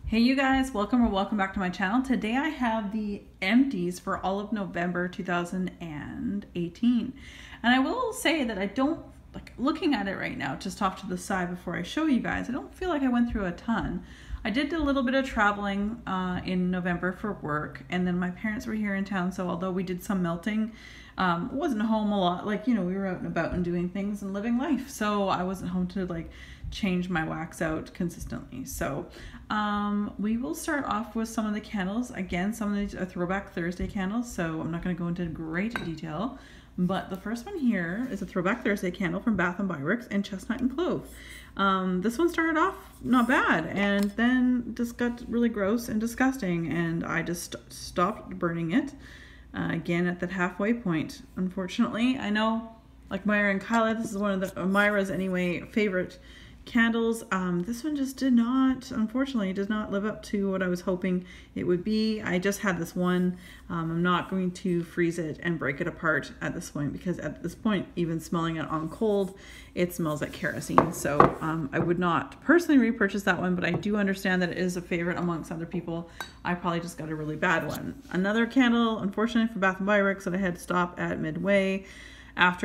Hey you guys, welcome back to my channel. Today I have the empties for all of November 2018. And I will say that I don't, looking at it right now, just off to the side before I show you guys, I don't feel like I went through a ton. I did a little bit of traveling in November for work, and then my parents were here in town, so although we did some melting, wasn't home a lot. We were out and about and doing things and living life, so I wasn't home to change my wax out consistently. So we will start off with some of the candles. Again, some of these are Throwback Thursday candles, so I'm not going to go into great detail. But the first one here is a Throwback Thursday candle from Bath & Body Works in Chestnut and Clove. This one started off not bad and then just got really gross and disgusting, and I just stopped burning it again at that halfway point. Unfortunately, I know, like Myra and Kyla, this is one of Myra's anyway favorite candles. This one just unfortunately does not live up to what I was hoping it would be. I just had this one. I'm not going to freeze it and break it apart at this point, because at this point, even smelling it on cold, it smells like kerosene. So I would not personally repurchase that one, but I do understand that it is a favorite amongst other people. I probably just got a really bad one. Another candle, unfortunately, for Bath & Body Works that I had to stop at midway.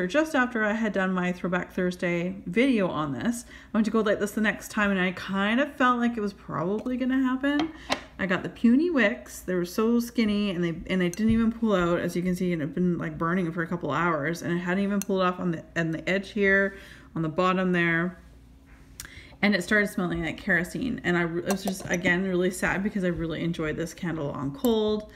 Just after I had done my Throwback Thursday video on this, I went to go light this the next time, and I kind of felt like it was probably going to happen. I got the puny wicks. They were so skinny, and they didn't even pull out, as you can see, and it had been burning for a couple hours, and it hadn't even pulled off on the edge here, on the bottom there. And it started smelling like kerosene, and I was just, again, really sad because I really enjoyed this candle on cold.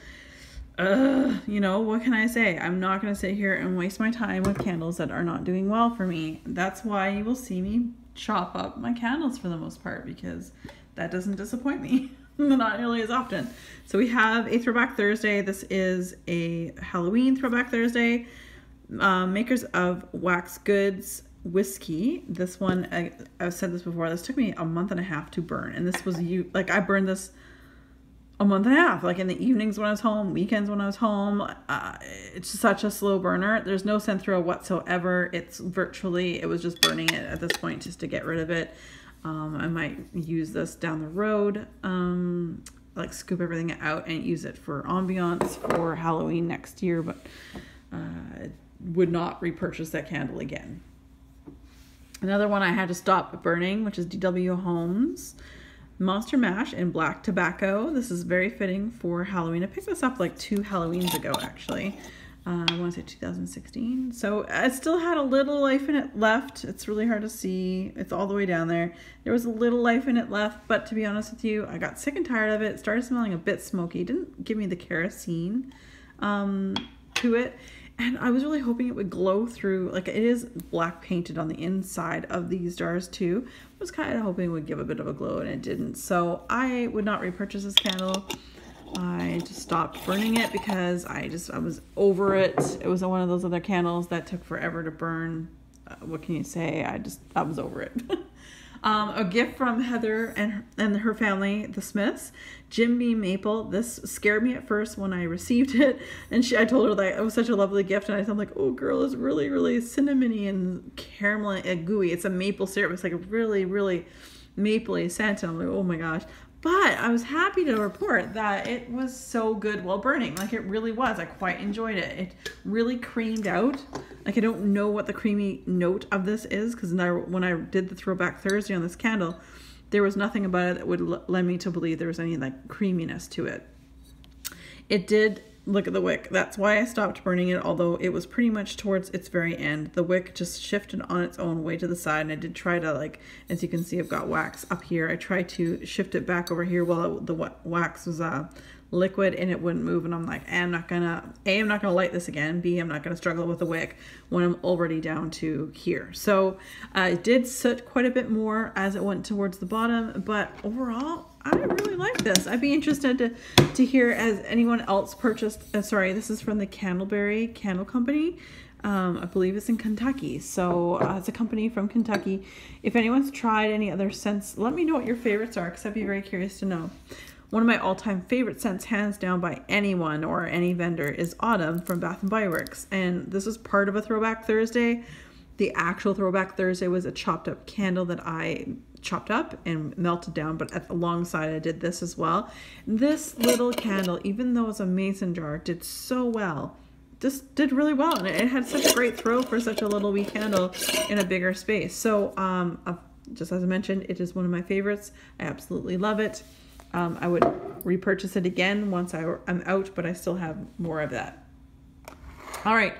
What can I say? I'm not going to sit here and waste my time with candles that are not doing well for me. That's why you will see me chop up my candles for the most part, because that doesn't disappoint me. Not nearly as often. So we have a Throwback Thursday. This is a Halloween Throwback Thursday. Makers of Wax Goods Whiskey. This one, I've said this before, this took me a month and a half to burn. And this was, I burned this a month and a half, in the evenings when I was home, weekends when I was home. It's such a slow burner. There's no scent throw whatsoever. It was just burning it at this point just to get rid of it. I might use this down the road, scoop everything out and use it for ambiance for Halloween next year, but would not repurchase that candle again. Another one I had to stop burning, which is DW Homes Monster Mash in Black Tobacco. This is very fitting for Halloween. I picked this up 2 Halloweens ago, actually. I want to say 2016. So it still had a little life in it left. It's really hard to see. It's all the way down there. There was a little life in it left, but to be honest with you, I got sick and tired of it. It started smelling a bit smoky. It didn't give me the kerosene to it. And I was really hoping it would glow through, it is black painted on the inside of these jars too. I was kind of hoping it would give a bit of a glow, and it didn't. So I would not repurchase this candle. I just stopped burning it because I was over it. It was one of those other candles that took forever to burn. What can you say? I was over it. A gift from Heather and her family, the Smiths, Jim Beam Maple. This scared me at first when I received it, and I told her that it was such a lovely gift, and I thought oh girl, it's really, really cinnamony and caramel and gooey. It's a maple syrup. It's a really, really mapley scent, and I'm oh my gosh. But I was happy to report that it was so good while burning. It really was. I quite enjoyed it. It really creamed out. I don't know what the creamy note of this is, because when I did the Throwback Thursday on this candle, there was nothing about it that would led me to believe there was any creaminess to it. It did, look at the wick. That's why I stopped burning it, although it was pretty much towards its very end. The wick just shifted on its own way to the side, and I did try to, as you can see, I've got wax up here. I tried to shift it back over here while the wax was liquid, and it wouldn't move, and I'm like, I'm not gonna light this again. B, I'm not gonna struggle with the wick when I'm already down to here. So it did soot quite a bit more as it went towards the bottom, but overall I really like this. I'd be interested to hear, as anyone else purchased, sorry, this is from the Candleberry Candle Company. I believe it's in Kentucky. So it's a company from Kentucky. If anyone's tried any other scents, let me know what your favorites are, because I'd be very curious to know. One of my all-time favorite scents, hands down by anyone or any vendor, is Autumn from Bath & Body Works. And this is part of a Throwback Thursday. The actual Throwback Thursday was a chopped up candle that I chopped up and melted down, but alongside I did this as well. This little candle, even though it's a mason jar, did so well. Just did really well, and it had such a great throw for such a little wee candle in a bigger space. So just as I mentioned, it is one of my favorites. I absolutely love it. I would repurchase it again once I'm out, but I still have more of that. All right,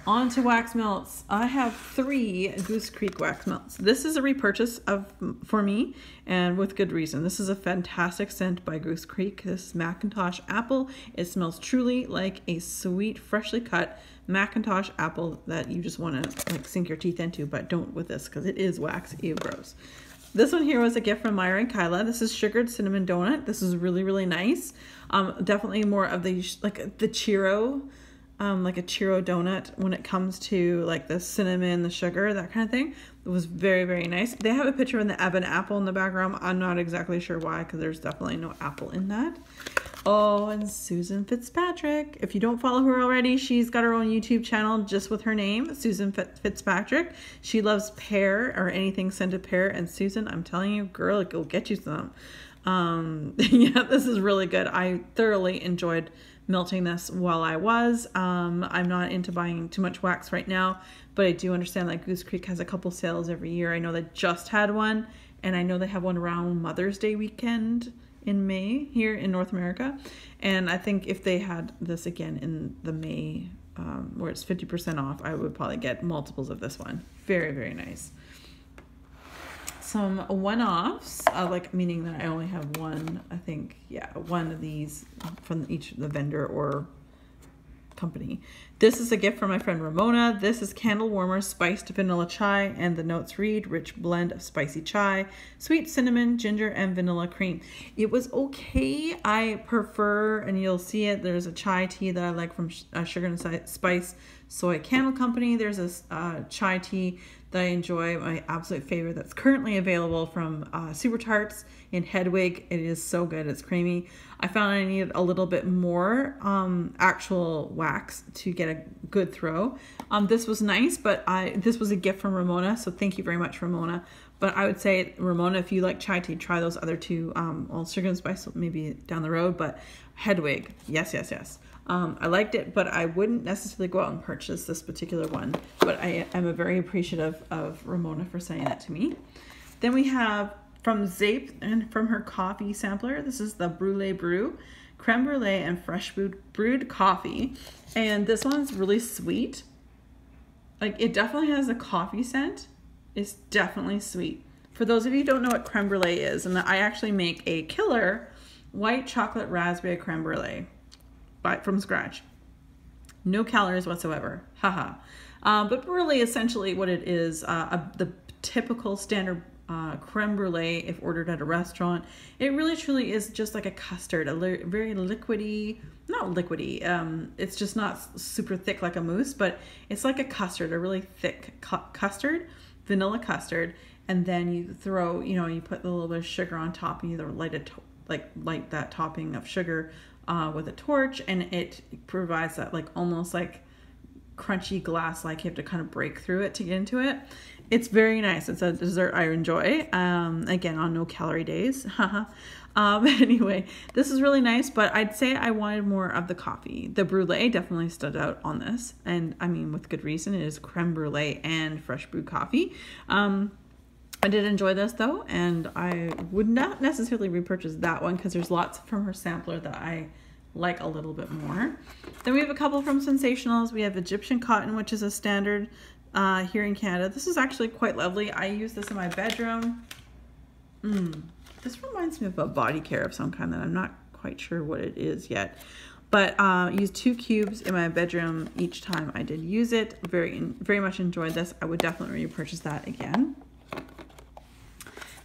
on to wax melts. I have 3 Goose Creek wax melts. This is a repurchase for me, and with good reason. This is a fantastic scent by Goose Creek. This is Macintosh apple. It smells truly like a sweet, freshly cut Macintosh apple that you just want to like sink your teeth into, but don't with this because it is wax. Ew, gross. This one here was a gift from Myra and Kyla. This is sugared cinnamon donut. This is really, really nice. Definitely more of the like the churro, like a churro donut when it comes to like the cinnamon, the sugar, that kind of thing. It was very, very nice. They have a picture of the ebon apple in the background. I'm not exactly sure why, because there's definitely no apple in that. Oh, and Susan Fitzpatrick. If you don't follow her already, she's got her own YouTube channel just with her name, Susan Fitzpatrick. She loves pear or anything scented pear. And Susan, I'm telling you, girl, it will get you some. Yeah, this is really good. I thoroughly enjoyed melting this while I was. I'm not into buying too much wax right now, but I do understand that Goose Creek has a couple sales every year. I know they just had one, and I know they have one around Mother's Day weekend in May here in North America. And I think if they had this again in the May, where it's 50% off, I would probably get multiples of this one. Very, very nice. Some one-offs, like meaning that I only have one, I think, yeah, one of these from each the vendor or company. This is a gift from my friend Ramona. This is candle warmer spiced vanilla chai, and the notes read rich blend of spicy chai, sweet cinnamon, ginger, and vanilla cream. It was okay. I prefer, and you'll see it, there's a chai tea that I like from Sugar and Spice Soy Candle Company. There's a chai tea that I enjoy, my absolute favorite, that's currently available from Super Tarts in Hedwig. It is so good. It's creamy. I found I needed a little bit more actual wax to get a good throw. This was nice, but this was a gift from Ramona, so thank you very much, Ramona. But I would say, Ramona, if you like chai tea, try those other two. Well, Sugar and Spice maybe down the road, but Hedwig, yes, yes, yes. I liked it, but I wouldn't necessarily go out and purchase this particular one. But I'm very appreciative of Ramona for saying that to me. Then we have from Zeep and from her coffee sampler. This is the Brulee Brew, creme brulee and fresh brewed coffee. And this one's really sweet. Like, it definitely has a coffee scent. It's definitely sweet. For those of you who don't know what creme brulee is, and I actually make a killer white chocolate raspberry creme brulee. From scratch. No calories whatsoever. Haha. But really, essentially what it is, the typical standard creme brulee, if ordered at a restaurant, it really truly is just like a custard, very liquidy, not liquidy, it's just not super thick like a mousse, but it's like a custard, a really thick custard, vanilla custard, and then you throw, you put a little bit of sugar on top, and either light that topping of sugar with a torch, and it provides that almost like crunchy glass, like you have to kind of break through it to get into it. It's very nice. It's a dessert I enjoy, again, on no calorie days. Anyway, this is really nice, but I'd say I wanted more of the coffee. The brulee definitely stood out on this, and I mean with good reason. It is creme brulee and fresh brewed coffee. I did enjoy this though, and I would not necessarily repurchase that one because there's lots from her sampler that I like a little bit more. Then we have a couple from Sensationals. We have Egyptian cotton, which is a standard here in Canada. This is actually quite lovely. I use this in my bedroom. This reminds me of a body care of some kind that I'm not quite sure what it is yet. But I used 2 cubes in my bedroom each time I did use it. Very much enjoyed this. I would definitely repurchase that again.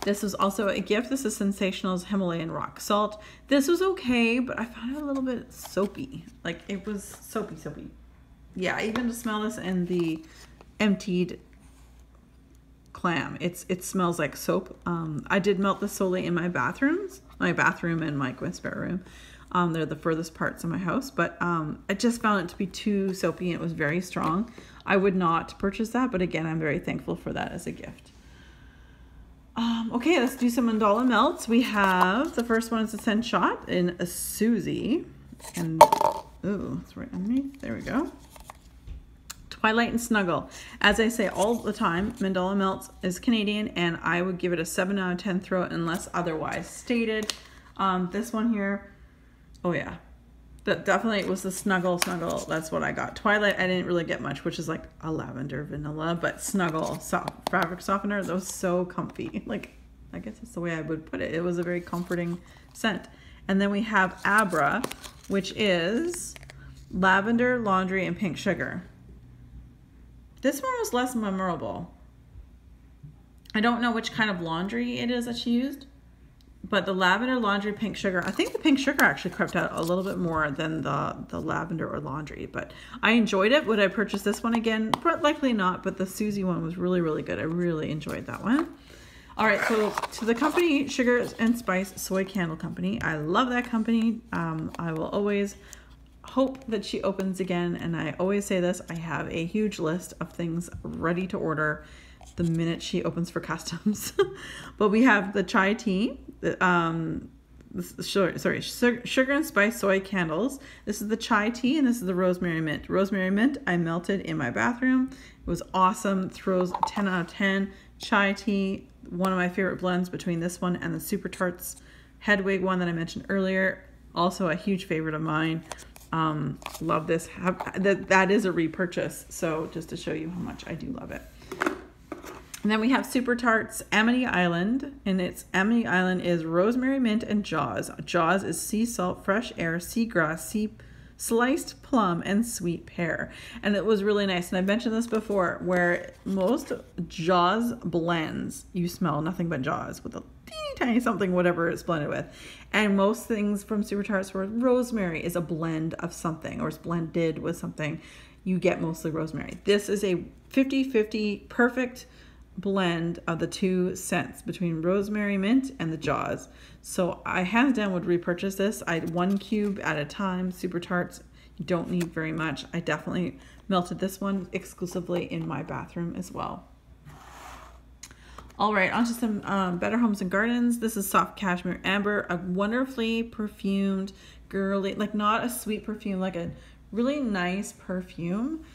This was also a gift. This is Sensational's Himalayan Rock Salt. This was okay, but I found it a little bit soapy. Like, it was soapy. Yeah, even to smell this and the emptied clam, it smells like soap. I did melt this solely in my bathroom and my spare room. They're the furthest parts of my house, but I just found it to be too soapy and it was very strong. I would not purchase that, but again, I'm very thankful for that as a gift. Okay, let's do some Mandala Melts. We have, the first one is a Scent Shot in a Susie. And, ooh, it's right underneath. There we go. Twilight and Snuggle. As I say all the time, Mandala Melts is Canadian, and I would give it a 7 out of 10 throw unless otherwise stated. This one here, oh yeah, that definitely was the Snuggle. That's what I got. Twilight, I didn't really get much, which is like a lavender vanilla, but Snuggle, fabric softener, that was so comfy. Like, I guess that's the way I would put it. It was a very comforting scent. And then we have Abra, which is lavender, laundry, and pink sugar. This one was less memorable. I don't know which kind of laundry it is that she used, but the lavender, laundry, pink sugar, I think the pink sugar actually crept out a little bit more than the lavender or laundry, but I enjoyed it. Would I purchase this one again? Likely not, but the Susie one was really, really good. I really enjoyed that one. All right, so to the company, Sugar and Spice Soy Candle Company. I love that company. I will always hope that she opens again, and I always say this, I have a huge list of things ready to order the minute she opens for customs. But we have the chai tea, Sugar and Spice Soy Candles. This is the chai tea, and this is the rosemary mint. Rosemary mint I melted in my bathroom. It was awesome. Throws 10 out of 10. Chai tea, one of my favorite blends between this one and the Super Tarts Hedwig one that I mentioned earlier. Also a huge favorite of mine. Love this. That is a repurchase, so just to show you how much I do love it. And then we have Super Tarts Amity Island, and its Amity Island is rosemary, mint, and Jaws. Jaws is sea salt, fresh air, seagrass, sliced plum, and sweet pear. And it was really nice. And I've mentioned this before, where most Jaws blends, you smell nothing but Jaws with a teeny tiny something, whatever it's blended with. And most things from Super Tarts where rosemary is a blend of something or is blended with something, you get mostly rosemary. This is a 50-50 perfect blend of the two scents between rosemary, mint, and the Jaws. So I hands down would repurchase this. I'd 1 cube at a time. Super Tarts, you don't need very much. I definitely melted this one exclusively in my bathroom as well. All right, on to some Better Homes and Gardens. This is Soft Cashmere Amber, a wonderfully perfumed, girly, like not a sweet perfume, like a really nice perfume.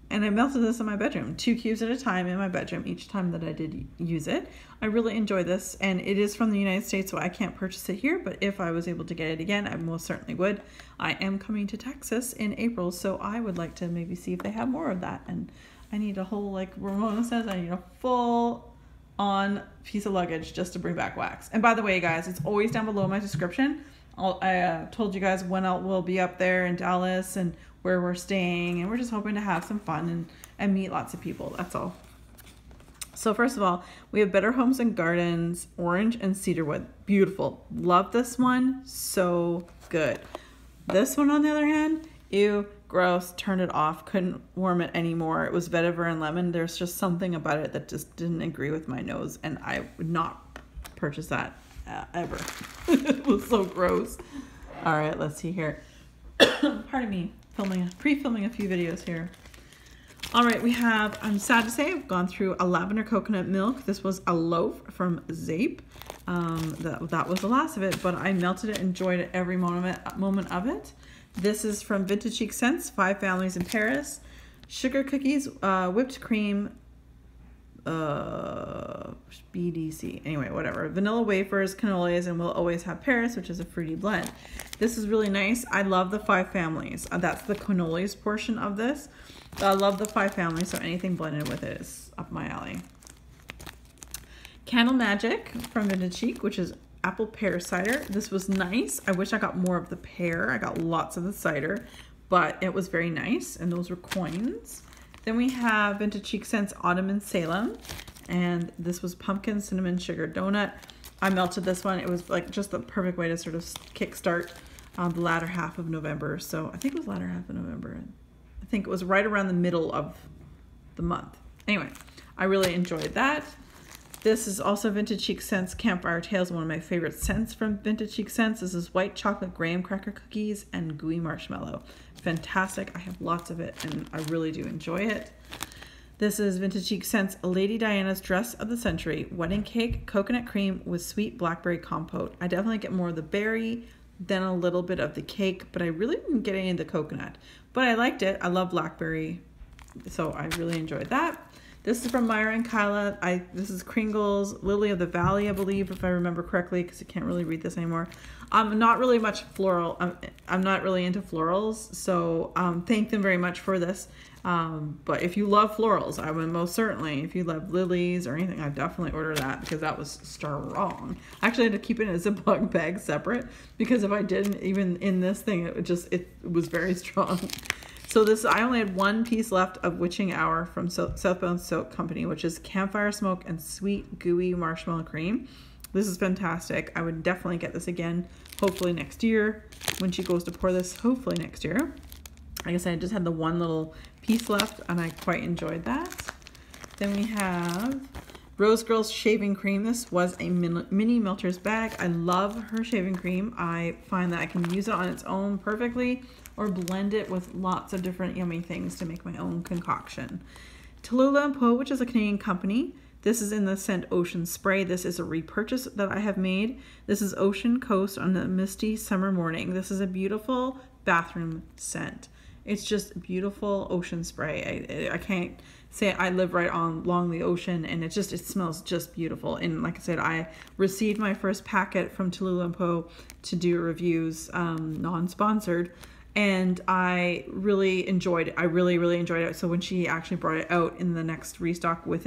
And I melted this in my bedroom, 2 cubes at a time in my bedroom each time that I did use it. I really enjoy this, and it is from the United States, so I can't purchase it here, but if I was able to get it again, I most certainly would. I am coming to Texas in April, so I would like to maybe see if they have more of that. And I need a whole, like Ramona says, I need a full on piece of luggage just to bring back wax. And by the way, guys, it's always down below my description. I told you guys when we'll be up there in Dallas and where we're staying, and we're just hoping to have some fun and meet lots of people. That's all. So first of all, we have Better Homes and Gardens Orange and Cedarwood. Beautiful. Love this one. So good. This one, on the other hand, ew, gross, turned it off, couldn't warm it anymore. It was vetiver and lemon. There's just something about it that just didn't agree with my nose, and I would not purchase that ever. It was so gross. All right, let's see here. Pardon me, pre-filming a few videos here. All right, we have, I'm sad to say, I've gone through a lavender coconut milk. This was a loaf from Zeep. That was the last of it, but I melted it, enjoyed it every moment of it. This is from Vintage Chic Scents, 5 Families in Paris. Sugar cookies, whipped cream, BDC, anyway, whatever. Vanilla wafers, cannolis, and we'll always have Paris, which is a fruity blend. This is really nice. I love the 5 Families. That's the cannolis portion of this. I love the 5 Families, so anything blended with it is up my alley. Candle Magic from Vintage Chic, which is apple pear cider. This was nice. I wish I got more of the pear. I got lots of the cider, but it was very nice, and those were coins. Then we have Vintage Chic Scents Autumn in Salem, and this was pumpkin cinnamon sugar donut. I melted this one. It was like just the perfect way to sort of kickstart the latter half of November. So I think it was latter half of November. I think it was right around the middle of the month. Anyway, I really enjoyed that. This is also Vintage Chic Scents Campfire Tales, one of my favorite scents from Vintage Chic Scents. This is white chocolate graham cracker cookies and gooey marshmallow. Fantastic. I have lots of it and I really do enjoy it. This is Vintage Chic Scents Lady Diana's Dress of the Century Wedding Cake Coconut Cream with Sweet Blackberry Compote. I definitely get more of the berry than a little bit of the cake, but I really didn't get any of the coconut. But I liked it. I love blackberry, so I really enjoyed that. This is from Myra and Kyla. This is Kringle's Lily of the Valley, I believe, if I remember correctly, because I can't really read this anymore. I'm not really much floral. I'm not really into florals, so thank them very much for this. But if you love florals, I would most certainly, if you love lilies or anything, I'd definitely order that because that was strong. I actually had to keep it in a Ziploc bag separate because if I didn't, even in this thing, it was very strong. So this, I only had one piece left of Witching Hour from Southbound Soap Company, which is Campfire Smoke and Sweet Gooey Marshmallow Cream. This is fantastic. I would definitely get this again, hopefully next year when she goes to pour this, hopefully next year. Like I said, I just had the one little piece left and I quite enjoyed that. Then we have Rose Girls Shaving Cream. This was a mini Melters bag. I love her shaving cream. I find that I can use it on its own perfectly or blend it with lots of different yummy things to make my own concoction. Tallulah & Poe, which is a Canadian company. This is in the scent Ocean Spray. This is a repurchase that I have made. This is Ocean Coast on a misty summer morning. This is a beautiful bathroom scent. It's just beautiful ocean spray. I can't say I live right along the ocean, and it smells just beautiful. And like I said, I received my first packet from Tallulah & Poe to do reviews, non-sponsored, and I really enjoyed it. I really, really enjoyed it. So when she actually brought it out in the next restock with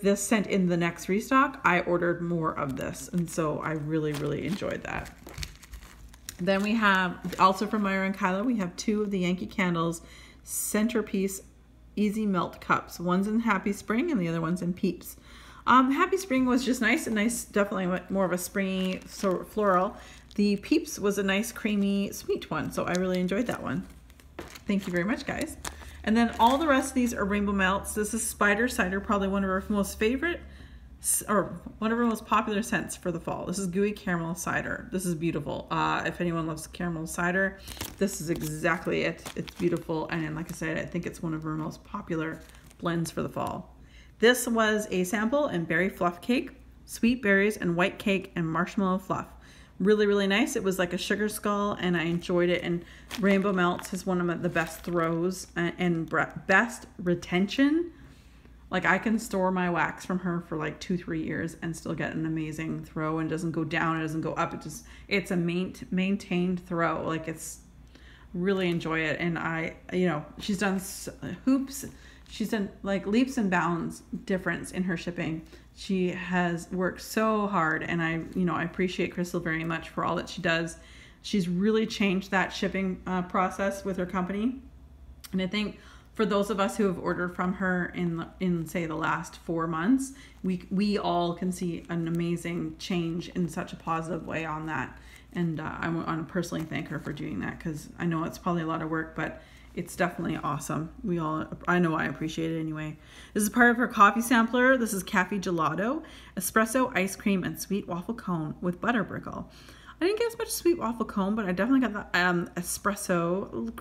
this scent in the next restock, I ordered more of this, and so I really, really enjoyed that. Then we have, also from Myra and Kyla, we have two of the Yankee Candles Centerpiece Easy Melt Cups. One's in Happy Spring and the other one's in Peeps. Happy Spring was just nice, definitely more of a springy sort of floral. The Peeps was a nice creamy sweet one, so I really enjoyed that one. Thank you very much, guys. And then all the rest of these are Rainbow Melts. This is Spider Cider, probably one of our most favorite, or one of our most popular scents for the fall. This is Gooey Caramel Cider. This is beautiful. If anyone loves caramel cider, this is exactly it. It's beautiful, and like I said, I think it's one of our most popular blends for the fall. This was a sample in Berry Fluff Cake, Sweet Berries and White Cake and Marshmallow Fluff. Really, really nice. It was like a sugar skull, and I enjoyed it. And Rainbow Melts is one of the best throws and best retention. Like, I can store my wax from her for like 2-3 years and still get an amazing throw, and it doesn't go down, it doesn't go up. It's a maintained throw. Like, it's really enjoy it. And she's done hoops. She's done like leaps and bounds difference in her shipping. She has worked so hard, and I appreciate Crystal very much for all that she does. She's really changed that shipping process with her company. And I think for those of us who have ordered from her in say the last 4 months, we all can see an amazing change in such a positive way on that. And I want to personally thank her for doing that, because I know it's probably a lot of work, but it's definitely awesome. I know I appreciate it anyway. This is part of her coffee sampler. This is Cafe Gelato, espresso, ice cream, and sweet waffle cone with butter brickle. I didn't get as much sweet waffle cone, but I definitely got the espresso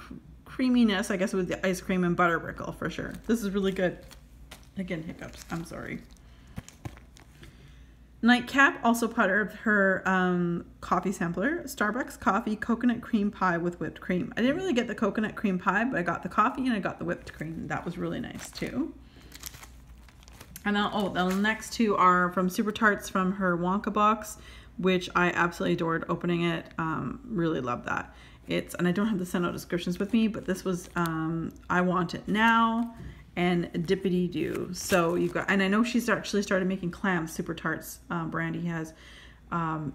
creaminess, I guess, with the ice cream and butter brickle for sure. This is really good. Again, hiccups. I'm sorry. Nightcap, also part of her coffee sampler. Starbucks coffee coconut cream pie with whipped cream. I didn't really get the coconut cream pie, but I got the coffee and I got the whipped cream. That was really nice too. And then, the next two are from Super Tarts from her Wonka box, which I absolutely adored opening it. Really love that. And I don't have the send out descriptions with me, but this was I Want It Now and Dippity Doo. So you've got, and I know she's actually started making clams. Super Tarts Brandy has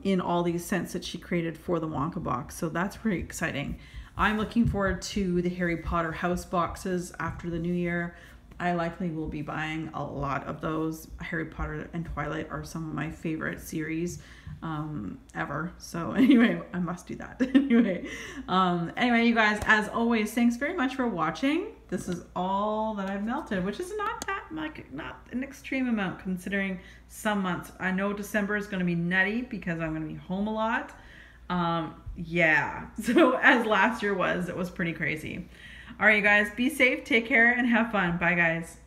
in all these scents that she created for the Wonka box. So that's pretty exciting. I'm looking forward to the Harry Potter house boxes after the new year. I likely will be buying a lot of those. Harry Potter and Twilight are some of my favorite series ever. So anyway, I must do that. Anyway, you guys, as always, thanks very much for watching. This is all that I've melted, which is not an extreme amount considering some months. I know December is going to be nutty because I'm going to be home a lot. Yeah, so as last year was, it was pretty crazy. All right, you guys, be safe, take care, and have fun. Bye, guys.